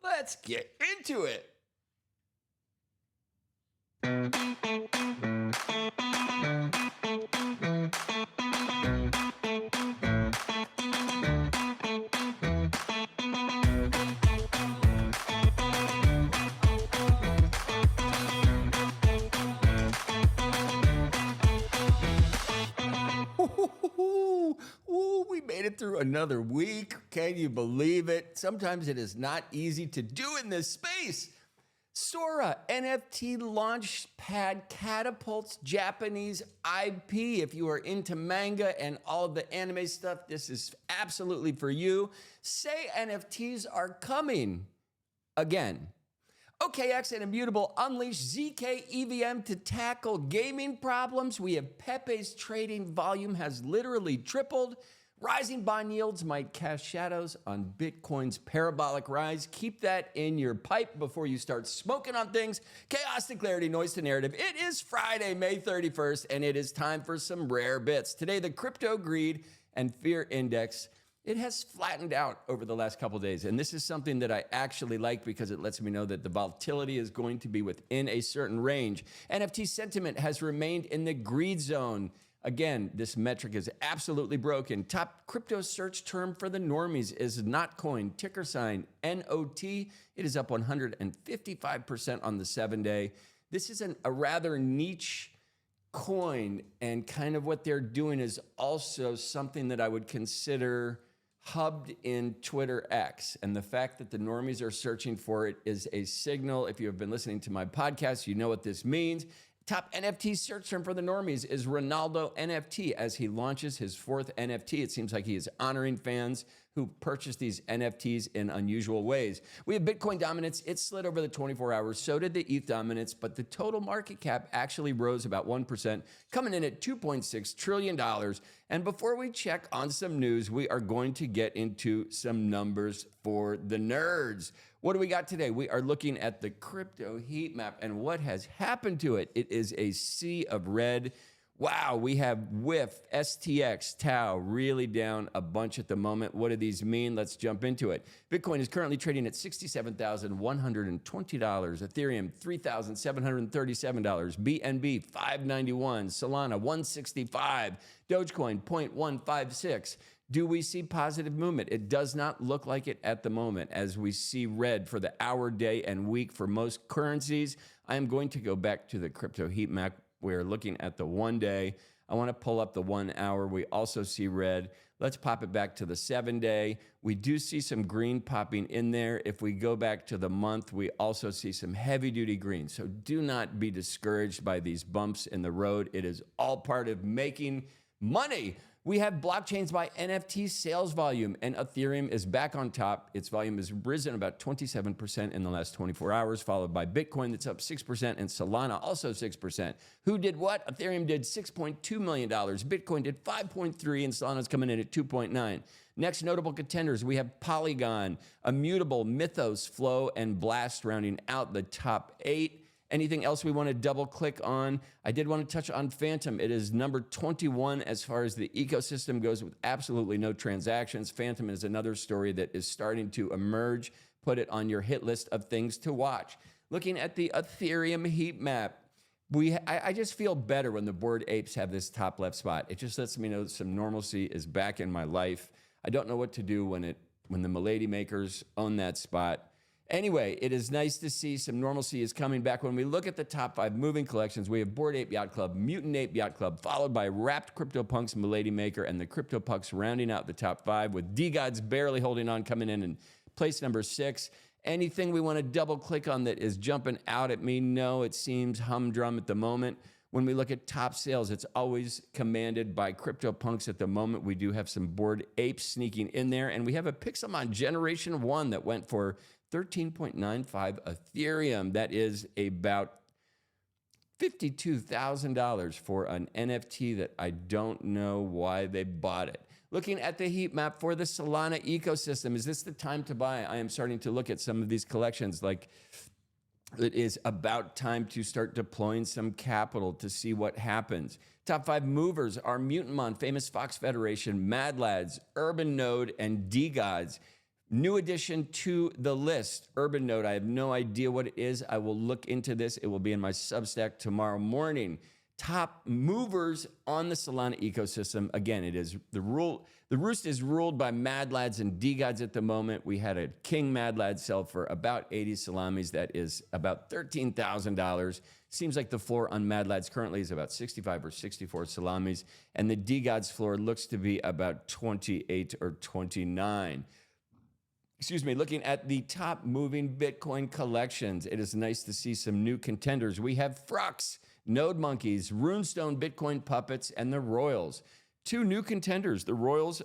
Let's get into it. Ooh, we made it through another week. Can you believe it? Sometimes it is not easy to do in this space. Sora NFT launch pad catapults Japanese IP. If you are into manga and all of the anime stuff, this is absolutely for you. Say NFTs are coming again. OKX and Immutable unleash ZK EVM to tackle gaming problems. We have Pepe's trading volume has literally tripled. Rising bond yields might cast shadows on Bitcoin's parabolic rise. Keep that in your pipe before you start smoking on things. Chaos to clarity, noise to narrative. It is Friday, May 31st, and it is time for some rare bits. Today, the crypto greed and fear index. It has flattened out over the last couple of days, and this is something that I actually like because it lets me know that the volatility is going to be within a certain range. NFT sentiment has remained in the greed zone. Again, this metric is absolutely broken. Top crypto search term for the normies is Notcoin, ticker sign NOT. It is up 155% on the 7-day. This is a rather niche coin, and kind of what they're doing is also something that I would consider hubbed in Twitter X. And the fact that the normies are searching for it is a signal. If you have been listening to my podcast, you know what this means. Top NFT search term for the normies is Ronaldo NFT as he launches his fourth NFT. It seems like he is honoring fans who purchased these NFTs in unusual ways. We have Bitcoin dominance. It slid over the 24 hours. So did the ETH dominance, but the total market cap actually rose about 1%, coming in at $2.6 trillion. And before we check on some news, we are going to get into some numbers for the nerds. What do we got today? We are looking at the crypto heat map and what has happened to it. It is a sea of red. Wow, we have WIF, STX, Tau really down a bunch at the moment. What do these mean? Let's jump into it. Bitcoin is currently trading at $67,120. Ethereum, $3,737. BNB, $591. Solana, $165. Dogecoin, 0.156. Do we see positive movement? It does not look like it at the moment as we see red for the hour, day, and week for most currencies. I am going to go back to the crypto heat map. We're looking at the 1 day. I want to pull up the 1 hour. We also see red. Let's pop it back to the 7-day. We do see some green popping in there. If we go back to the month, we also see some heavy duty green. So do not be discouraged by these bumps in the road. It is all part of making money. We have blockchains by NFT sales volume, and Ethereum is back on top. Its volume has risen about 27% in the last 24 hours, followed by Bitcoin that's up 6% and Solana also 6%. Who did what? Ethereum did $6.2 million. Bitcoin did 5.3, and Solana's coming in at 2.9. Next notable contenders, we have Polygon, Immutable, Mythos, Flow, and Blast rounding out the top 8. Anything else we want to double click on? I did want to touch on Phantom. It is number 21 as far as the ecosystem goes with absolutely no transactions. Phantom is another story that is starting to emerge. Put it on your hit list of things to watch. Looking at the Ethereum heat map, I just feel better when the Bored Apes have this top left spot. It just lets me know that some normalcy is back in my life. I don't know what to do when the Milady makers own that spot. Anyway, it is nice to see some normalcy is coming back. When we look at the top 5 moving collections, we have Bored Ape Yacht Club, Mutant Ape Yacht Club, followed by Wrapped CryptoPunks, Milady Maker, and the CryptoPunks rounding out the top 5, with D-Gods barely holding on, coming in place number 6. Anything we want to double click on that is jumping out at me? No, it seems humdrum at the moment. When we look at top sales, it's always commanded by CryptoPunks at the moment. We do have some Bored Apes sneaking in there, and we have a Pixelmon Generation 1 that went for $13.95 Ethereum. That is about $52,000 for an NFT that I don't know why they bought it. Looking at the heat map for the Solana ecosystem, is this the time to buy? I am starting to look at some of these collections like it is about time to start deploying some capital to see what happens. Top 5 movers are Mutant Mon, Famous Fox Federation, Mad Lads, Urban Node, and D-Gods. New addition to the list, Urban Node. I have no idea what it is. I will look into this. It will be in my Substack tomorrow morning. Top movers on the Solana ecosystem. Again, it is the roost is ruled by Mad Lads and DeGods at the moment. We had a King Mad Lad sell for about 80 salamis. That is about $13,000. Seems like the floor on Mad Lads currently is about 65 or 64 salamis. And the DeGods floor looks to be about 28 or 29. Excuse me, looking at the top moving Bitcoin collections, it is nice to see some new contenders. We have Frux, Node Monkeys, Runestone Bitcoin Puppets, and the Royals. Two new contenders, the Royals,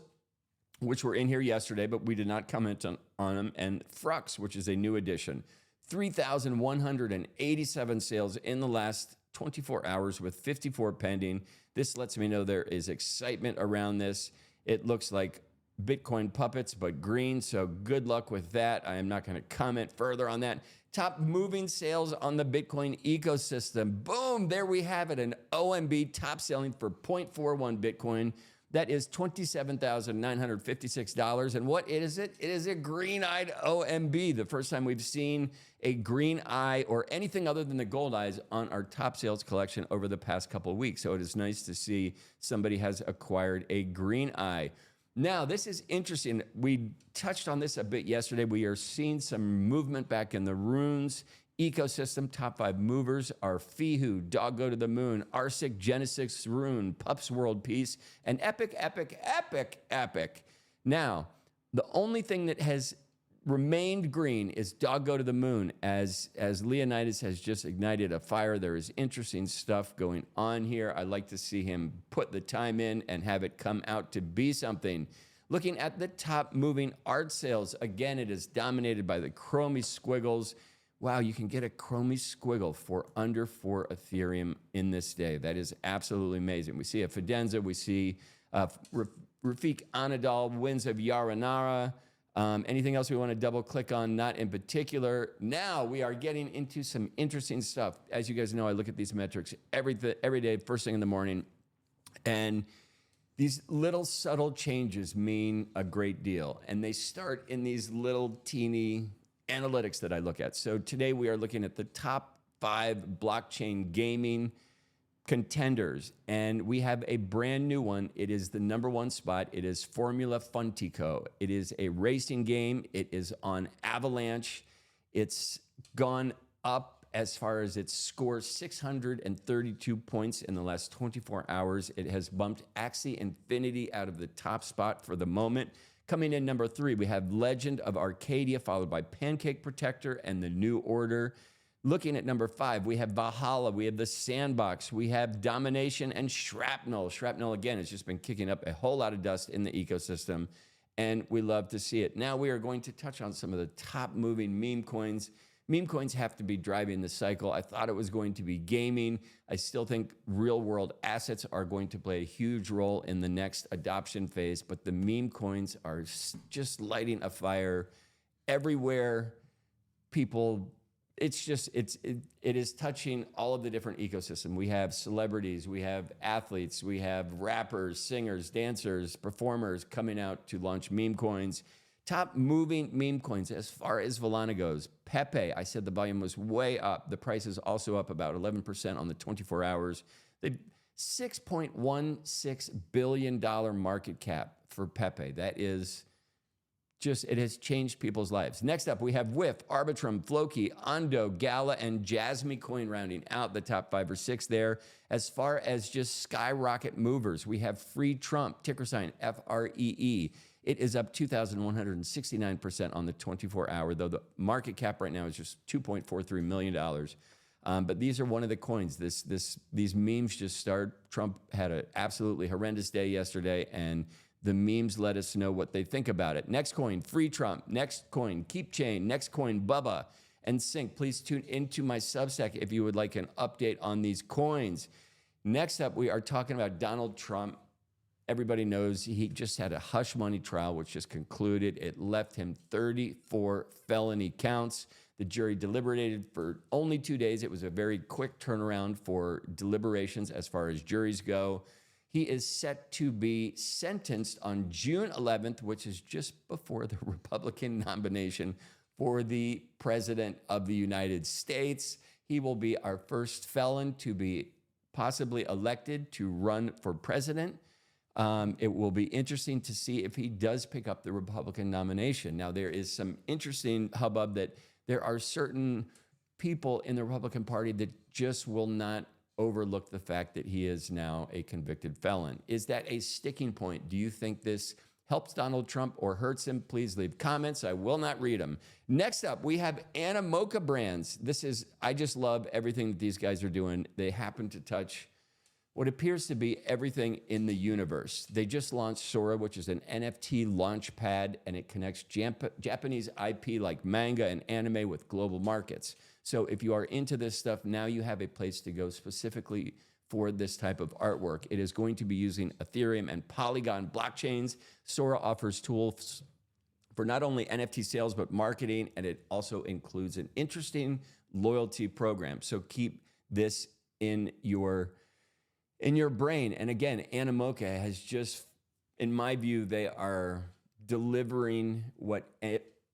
which were in here yesterday, but we did not comment on them, and Frux, which is a new addition. 3,187 sales in the last 24 hours with 54 pending. This lets me know there is excitement around this. It looks like Bitcoin Puppets, but green, so good luck with that. I am not going to comment further on that. Top moving sales on the Bitcoin ecosystem. Boom, there we have it, an OMB top selling for 0.41 Bitcoin. That is $27,956. And what is it? It is a green-eyed OMB, the first time we've seen a green eye or anything other than the gold eyes on our top sales collection over the past couple of weeks. So it is nice to see somebody has acquired a green eye. Now, this is interesting. We touched on this a bit yesterday. We are seeing some movement back in the runes ecosystem. Top 5 movers are Fihu, Dog Go to the Moon, Arsic, Genesis Rune, Pups World Peace, and Epic. Now, the only thing that has remained green is Dog Go to the Moon. As Leonidas has just ignited a fire, there is interesting stuff going on here. I'd like to see him put the time in and have it come out to be something. Looking at the top moving art sales, again, it is dominated by the Chromie Squiggles. Wow, you can get a Chromie Squiggle for under 4 Ethereum in this day. That is absolutely amazing. We see a Fidenza, we see Rafik Anadol, Winds of Yaranara. Anything else we want to double click on? Not in particular. Now we are getting into some interesting stuff. As you guys know, I look at these metrics every day, first thing in the morning. And these little subtle changes mean a great deal. And they start in these little teeny analytics that I look at. So today we are looking at the top 5 blockchain gaming contenders, and we have a brand new one. It is the #1 spot. It is Formula Funtico. It is a racing game. It is on Avalanche. It's gone up as far as its score, 632 points in the last 24 hours. It has bumped Axie Infinity out of the top spot for the moment. Coming in #3, we have Legend of Arcadia, followed by Pancake Protector and the New Order. Looking at #5, we have Valhalla, we have the Sandbox, we have Domination and Shrapnel. Shrapnel, again, has just been kicking up a whole lot of dust in the ecosystem, and we love to see it. Now we are going to touch on some of the top moving meme coins. Meme coins have to be driving the cycle. I thought it was going to be gaming. I still think real-world assets are going to play a huge role in the next adoption phase, but the meme coins are just lighting a fire everywhere. People... it is touching all of the different ecosystem. We have celebrities, we have athletes, we have rappers, singers, dancers, performers coming out to launch meme coins. Top moving meme coins as far as Volana goes. Pepe, I said the volume was way up. The price is also up about 11% on the 24 hours. The $6.16 billion market cap for Pepe. That is... it has changed people's lives. Next up, we have Whiff, Arbitrum, Floki, Ondo, Gala, and Jasmy Coin rounding out the top 5 or 6 there. As far as just skyrocket movers, we have Free Trump, ticker sign FREE. It is up 2,169% on the 24-hour, though the market cap right now is just $2.43 million. But these are one of the coins. These memes just start. Trump had an absolutely horrendous day yesterday, and the memes let us know what they think about it. Next coin, Free Trump. Next coin, Keep Chain. Next coin, Bubba and Sync. Please tune into my Substack if you would like an update on these coins. Next up, we are talking about Donald Trump. Everybody knows he just had a hush money trial, which just concluded. It left him 34 felony counts. The jury deliberated for only 2 days. It was a very quick turnaround for deliberations as far as juries go. He is set to be sentenced on June 11th, which is just before the Republican nomination for the President of the United States. He will be our first felon to be possibly elected to run for president. It will be interesting to see if he does pick up the Republican nomination. Now, there is some interesting hubbub that there are certain people in the Republican Party that just will not overlook the fact that he is now a convicted felon. Is that a sticking point? Do you think this helps Donald Trump or hurts him? Please leave comments. I will not read them. Next up, we have Anna Mocha Brands. I just love everything that these guys are doing. They happen to touch what appears to be everything in the universe. They just launched Sora, which is an NFT launch pad, and it connects Japanese IP like manga and anime with global markets. So if you are into this stuff, now you have a place to go specifically for this type of artwork. It is going to be using Ethereum and Polygon blockchains. Sora offers tools for not only NFT sales, but marketing, and it also includes an interesting loyalty program. So keep this in your brain. And again, Anna Mocha has just, in my view, they are delivering what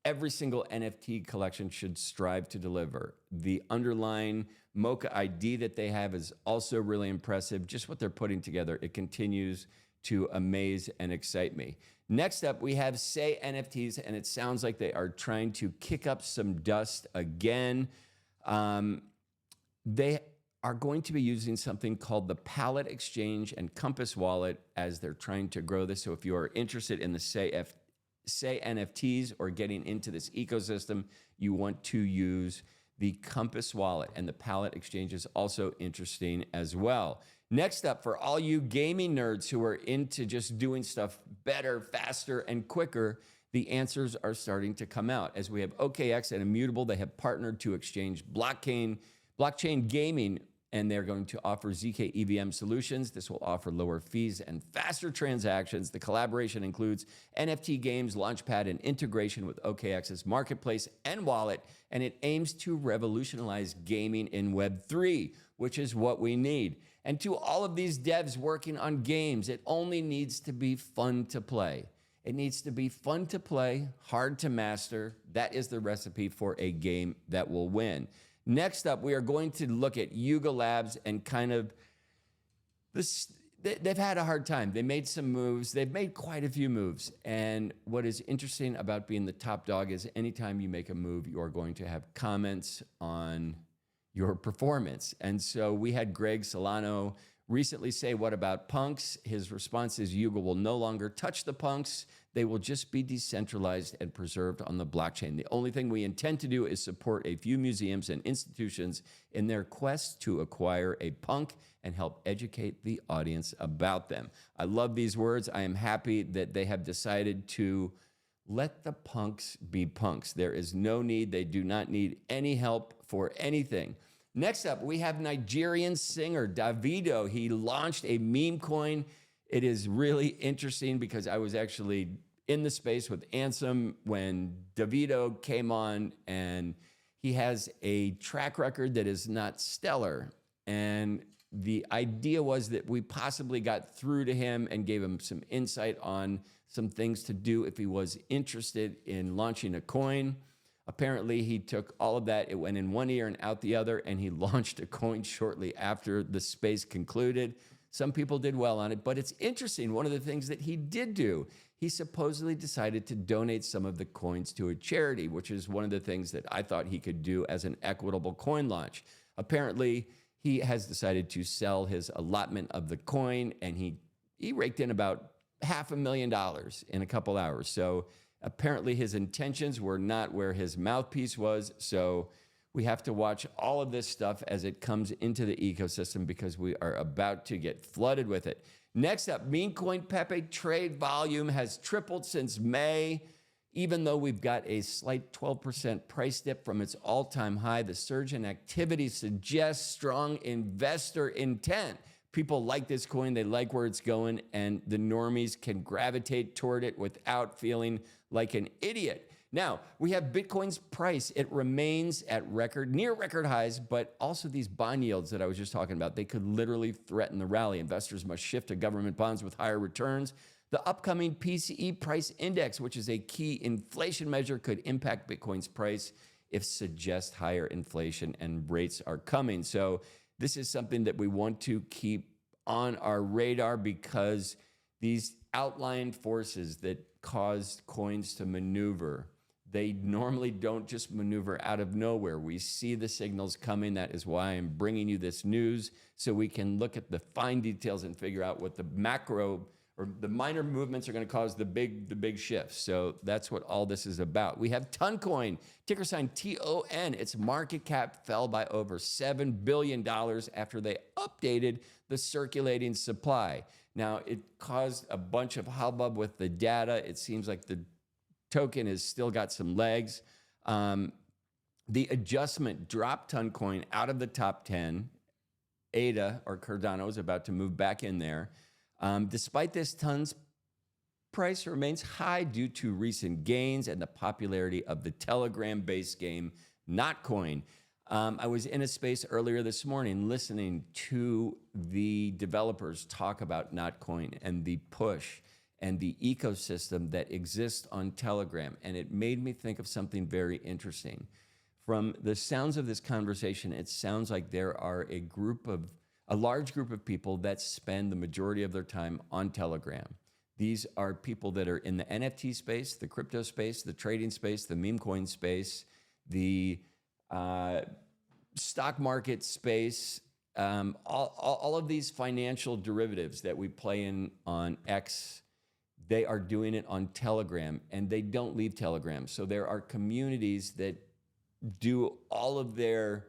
every single NFT collection should strive to deliver. The underlying Mocha ID that they have is also really impressive. Just what they're putting together, it continues to amaze and excite me. Next up, we have Say NFTs, and it sounds like they are trying to kick up some dust again. They are going to be using something called the Palette Exchange and Compass Wallet as they're trying to grow this. So if you are interested in the Say NFTs or getting into this ecosystem, you want to use the Compass Wallet, and the Palette Exchange is also interesting as well. Next up, for all you gaming nerds who are into just doing stuff better, faster, and quicker, the answers are starting to come out. As we have OKX and Immutable, they have partnered to exchange blockchain gaming, and they're going to offer ZK EVM solutions. This will offer lower fees and faster transactions. The collaboration includes NFT games, Launchpad, and integration with OKX's marketplace and wallet, and it aims to revolutionize gaming in Web3, which is what we need. And to all of these devs working on games, it only needs to be fun to play. It needs to be fun to play, hard to master. That is the recipe for a game that will win. Next up, we are going to look at Yuga Labs and kind of this. They've had a hard time. They made some moves. They've made quite a few moves. And what is interesting about being the top dog is anytime you make a move, you are going to have comments on your performance. And so we had Greg Solano recently say, "What about punks?" His response is, Yuga will no longer touch the punks. They will just be decentralized and preserved on the blockchain. The only thing we intend to do is support a few museums and institutions in their quest to acquire a punk and help educate the audience about them. I love these words. I am happy that they have decided to let the punks be punks. There is no need. They do not need any help for anything. Next up, we have Nigerian singer Davido. He launched a meme coin. It is really interesting because I was actually in the space with Ansem when Davido came on, and he has a track record that is not stellar. And the idea was that we possibly got through to him and gave him some insight on some things to do if he was interested in launching a coin. Apparently, he took all of that. It went in one ear and out the other, and he launched a coin shortly after the space concluded. Some people did well on it, but it's interesting. One of the things that he did do, he supposedly decided to donate some of the coins to a charity, which is one of the things that I thought he could do as an equitable coin launch. Apparently, he has decided to sell his allotment of the coin, and he raked in about $500,000 in a couple hours. So apparently his intentions were not where his mouthpiece was. So we have to watch all of this stuff as it comes into the ecosystem because we are about to get flooded with it. Next up, meme coin Pepe trade volume has tripled since May. Even though we've got a slight 12% price dip from its all-time high, the surge in activity suggests strong investor intent. People like this coin, they like where it's going, and the normies can gravitate toward it without feeling like an idiot. Now, we have Bitcoin's price. It remains at near record highs, but also these bond yields that I was just talking about, they could literally threaten the rally. Investors must shift to government bonds with higher returns. The upcoming PCE price index, which is a key inflation measure, could impact Bitcoin's price if suggest higher inflation and rates are coming. So this is something that we want to keep on our radar because these outlying forces that cause coins to maneuver, they normally don't just maneuver out of nowhere. We see the signals coming. That is why I'm bringing you this news so we can look at the fine details and figure out what the macro or the minor movements are going to cause the big shifts. So that's what all this is about. We have Toncoin, ticker sign TON. Its market cap fell by over $7 billion after they updated the circulating supply. Now, it caused a bunch of hubbub with the data. It seems like the token has still got some legs. The adjustment dropped Toncoin out of the top 10. ADA or Cardano is about to move back in there. Despite this, Ton's price remains high due to recent gains and the popularity of the Telegram-based game Notcoin. I was in a space earlier this morning listening to the developers talk about Notcoin and the push and the ecosystem that exists on Telegram. And it made me think of something very interesting. From the sounds of this conversation, it sounds like there are a large group of people that spend the majority of their time on Telegram. These are people that are in the NFT space, the crypto space, the trading space, the meme coin space, the stock market space, all of these financial derivatives that we play in on X, they are doing it on Telegram, and they don't leave Telegram. So there are communities that do all of their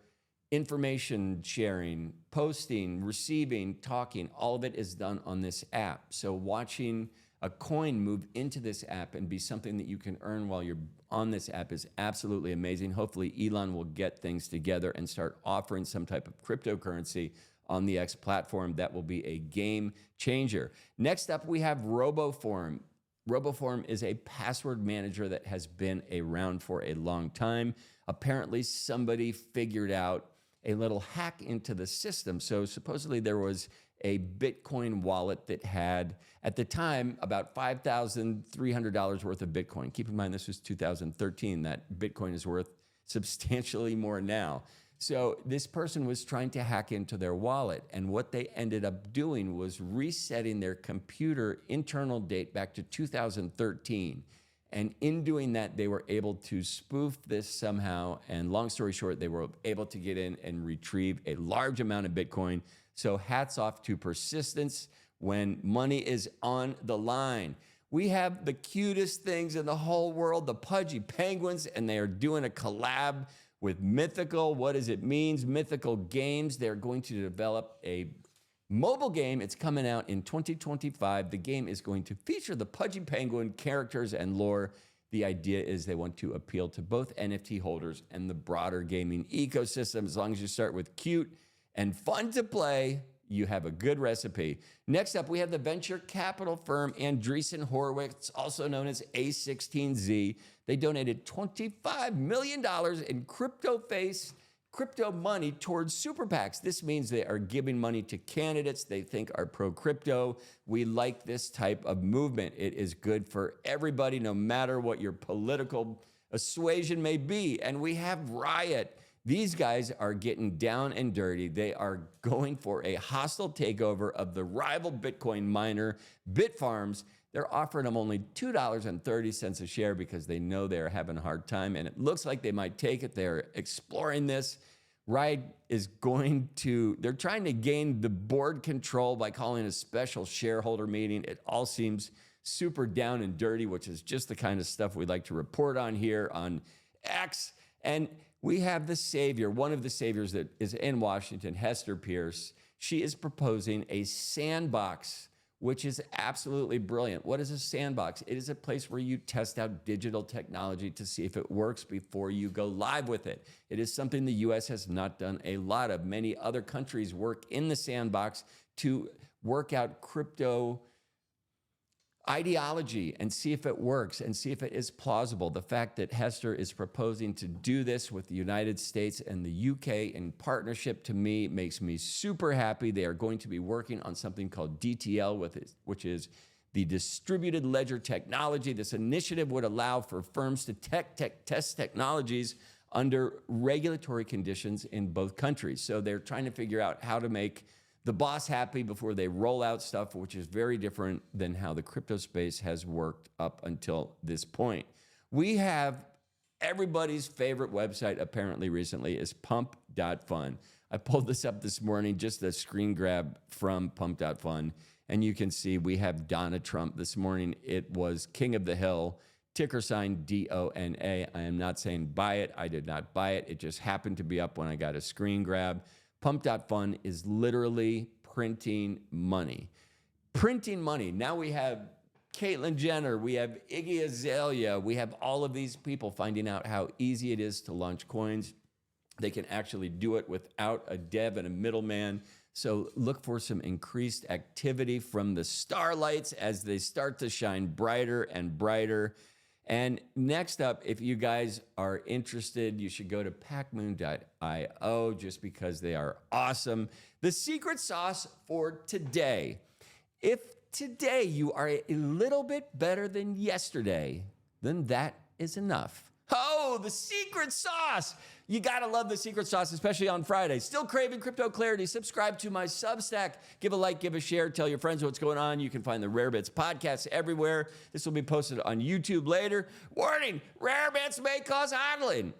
information sharing, posting, receiving, talking, all of it is done on this app. So watching a coin move into this app and be something that you can earn while you're on this app is absolutely amazing. Hopefully Elon will get things together and start offering some type of cryptocurrency on the X platform. That will be a game changer. Next up, we have RoboForm. RoboForm is a password manager that has been around for a long time. Apparently, somebody figured out a little hack into the system. So supposedly there was a Bitcoin wallet that had, at the time, about $5,300 worth of Bitcoin. Keep in mind, this was 2013. That Bitcoin is worth substantially more now. So this person was trying to hack into their wallet, and what they ended up doing was resetting their computer internal date back to 2013. And in doing that, they were able to spoof this somehow. And long story short, they were able to get in and retrieve a large amount of Bitcoin. So hats off to persistence when money is on the line. We have the cutest things in the whole world, the Pudgy Penguins, and they are doing a collab with Mythical. What does it mean? Mythical Games. They're going to develop a mobile game. It's coming out in 2025. The game is going to feature the Pudgy Penguin characters and lore. The idea is they want to appeal to both NFT holders and the broader gaming ecosystem. As long as you start with cute and fun to play, you have a good recipe. Next up, we have the venture capital firm Andreessen Horowitz, also known as A16Z. They donated $25 million in crypto money towards super PACs. This means they are giving money to candidates they think are pro-crypto. We like this type of movement. It is good for everybody, no matter what your political persuasion may be. And we have Riot. These guys are getting down and dirty. They are going for a hostile takeover of the rival Bitcoin miner, Bitfarms. They're offering them only $2.30 a share because they know they're having a hard time, and it looks like they might take it. They're exploring this. Riot is they're trying to gain the board control by calling a special shareholder meeting. It all seems super down and dirty, which is just the kind of stuff we like to report on here on X. And we have the savior, one of the saviors that is in Washington, Hester Pierce. She is proposing a sandbox, which is absolutely brilliant. What is a sandbox? It is a place where you test out digital technology to see if it works before you go live with it. It is something the US has not done a lot of. Many other countries work in the sandbox to work out crypto ideology and see if it works and see if it is plausible. The fact that Hester is proposing to do this with the United States and the UK in partnership, to me, makes me super happy. They are going to be working on something called DTL, which is the distributed ledger technology. This initiative would allow for firms to test technologies under regulatory conditions in both countries. So they're trying to figure out how to make the boss happy before they roll out stuff, which is very different than how the crypto space has worked up until this point. We have everybody's favorite website apparently recently is pump.fun. I pulled this up this morning, just a screen grab from pump.fun, and you can see we have Donald Trump. This morning it was King of the Hill, ticker sign DONA. I am not saying buy it. I did not buy it. It just happened to be up when I got a screen grab. Pump.fun is literally printing money. Printing money. Now we have Caitlyn Jenner, we have Iggy Azalea, we have all of these people finding out how easy it is to launch coins. They can actually do it without a dev and a middleman. So look for some increased activity from the starlights as they start to shine brighter and brighter. And next up, if you guys are interested, you should go to packmoon.io just because they are awesome. The secret sauce for today. If today you are a little bit better than yesterday, then that is enough. Oh, the secret sauce. You gotta love the secret sauce, especially on Friday. Still craving crypto clarity? Subscribe to my Substack. Give a like, give a share, tell your friends what's going on. You can find the Rare Bits podcast everywhere. This will be posted on YouTube later. Warning, Rare Bits may cause hodling.